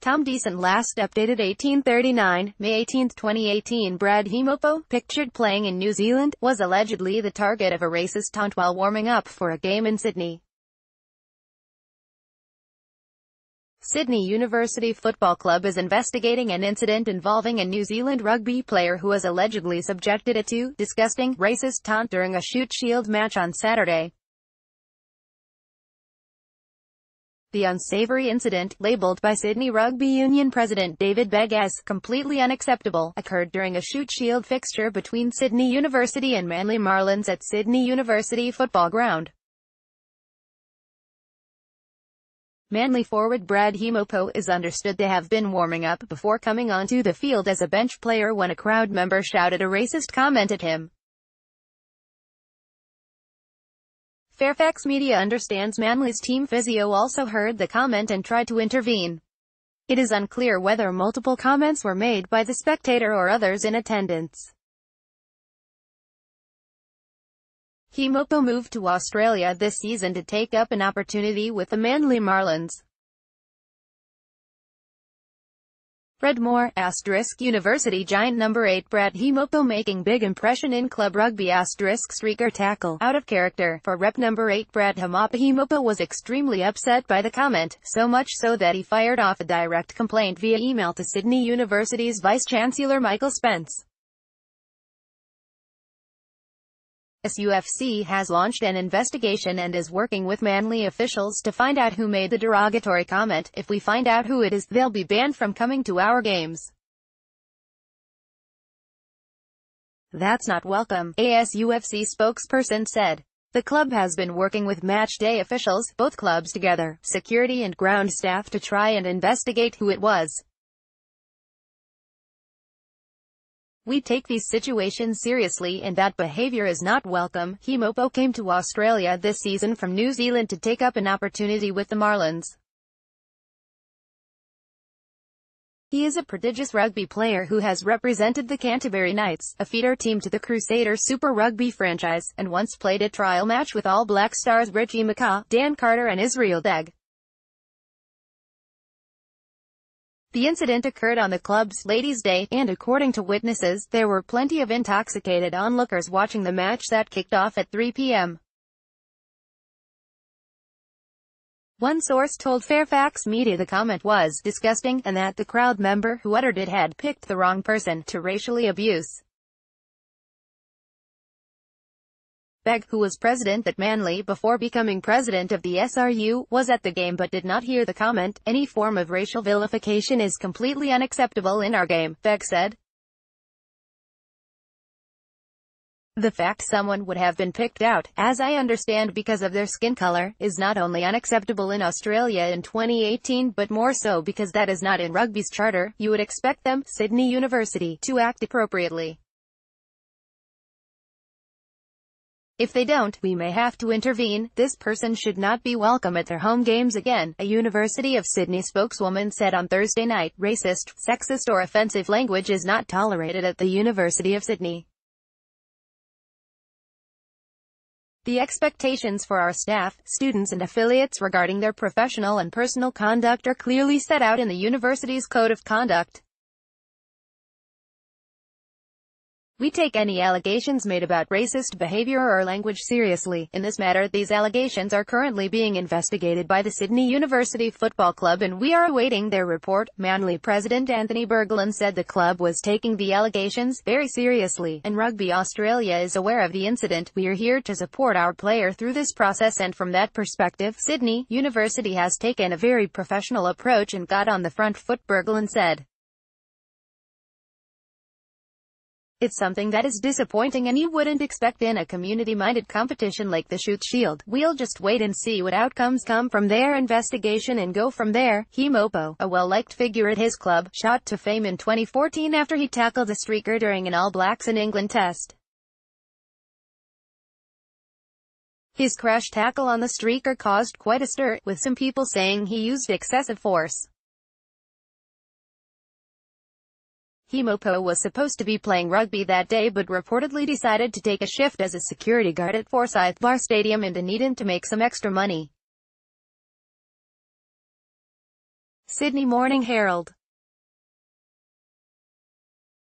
Tom Decent last updated 1839, May 18, 2018. Brad Hemopo, pictured playing in New Zealand, was allegedly the target of a racist taunt while warming up for a game in Sydney. Sydney University Football Club is investigating an incident involving a New Zealand rugby player who was allegedly subjected to disgusting, racist taunt during a Shute Shield match on Saturday. The unsavory incident, labelled by Sydney Rugby Union President David Begg as completely unacceptable, occurred during a Shute Shield fixture between Sydney University and Manly Marlins at Sydney University Football Ground. Manly forward Brad Hemopo is understood to have been warming up before coming onto the field as a bench player when a crowd member shouted a racist comment at him. Fairfax Media understands Manly's team physio also heard the comment and tried to intervene. It is unclear whether multiple comments were made by the spectator or others in attendance. Hemopo moved to Australia this season to take up an opportunity with the Manly Marlins. Fred Moore, University Giant number 8 Brad Hemopo making big impression in club rugby streaker tackle, out of character, for rep number 8 Brad Hemopo was extremely upset by the comment, so much so that he fired off a direct complaint via email to Sydney University's Vice-Chancellor Michael Spence. SUFC has launched an investigation and is working with Manly officials to find out who made the derogatory comment. If we find out who it is, they'll be banned from coming to our games. That's not welcome, a SUFC spokesperson said. The club has been working with match-day officials, both clubs together, security and ground staff to try and investigate who it was. We take these situations seriously and that behavior is not welcome. Hemopo came to Australia this season from New Zealand to take up an opportunity with the Marlins. He is a prodigious rugby player who has represented the Canterbury Knights, a feeder team to the Crusader Super Rugby franchise, and once played a trial match with All Black stars Richie McCaw, Dan Carter and Israel Degg. The incident occurred on the club's Ladies' Day, and according to witnesses, there were plenty of intoxicated onlookers watching the match that kicked off at 3 p.m. One source told Fairfax Media the comment was disgusting, and that the crowd member who uttered it had picked the wrong person to racially abuse. Begg, who was president at Manly before becoming president of the SRU, was at the game but did not hear the comment. Any form of racial vilification is completely unacceptable in our game, Begg said. The fact someone would have been picked out, as I understand because of their skin color, is not only unacceptable in Australia in 2018 but more so because that is not in rugby's charter. You would expect them, Sydney University, to act appropriately. If they don't, we may have to intervene. This person should not be welcome at their home games again, a University of Sydney spokeswoman said on Thursday night. Racist, sexist or offensive language is not tolerated at the University of Sydney. The expectations for our staff, students and affiliates regarding their professional and personal conduct are clearly set out in the university's Code of Conduct. We take any allegations made about racist behavior or language seriously. In this matter, these allegations are currently being investigated by the Sydney University Football Club and we are awaiting their report. Manly president Anthony Berglund said the club was taking the allegations very seriously, and Rugby Australia is aware of the incident. We are here to support our player through this process, and from that perspective, Sydney University has taken a very professional approach and got on the front foot, Berglund said. It's something that is disappointing and you wouldn't expect in a community-minded competition like the Shute Shield. We'll just wait and see what outcomes come from their investigation and go from there. Hemopo, a well-liked figure at his club, shot to fame in 2014 after he tackled a streaker during an All Blacks in England test. His crash tackle on the streaker caused quite a stir, with some people saying he used excessive force. Hemopo was supposed to be playing rugby that day but reportedly decided to take a shift as a security guard at Forsyth Bar Stadium in Dunedin to make some extra money. Sydney Morning Herald.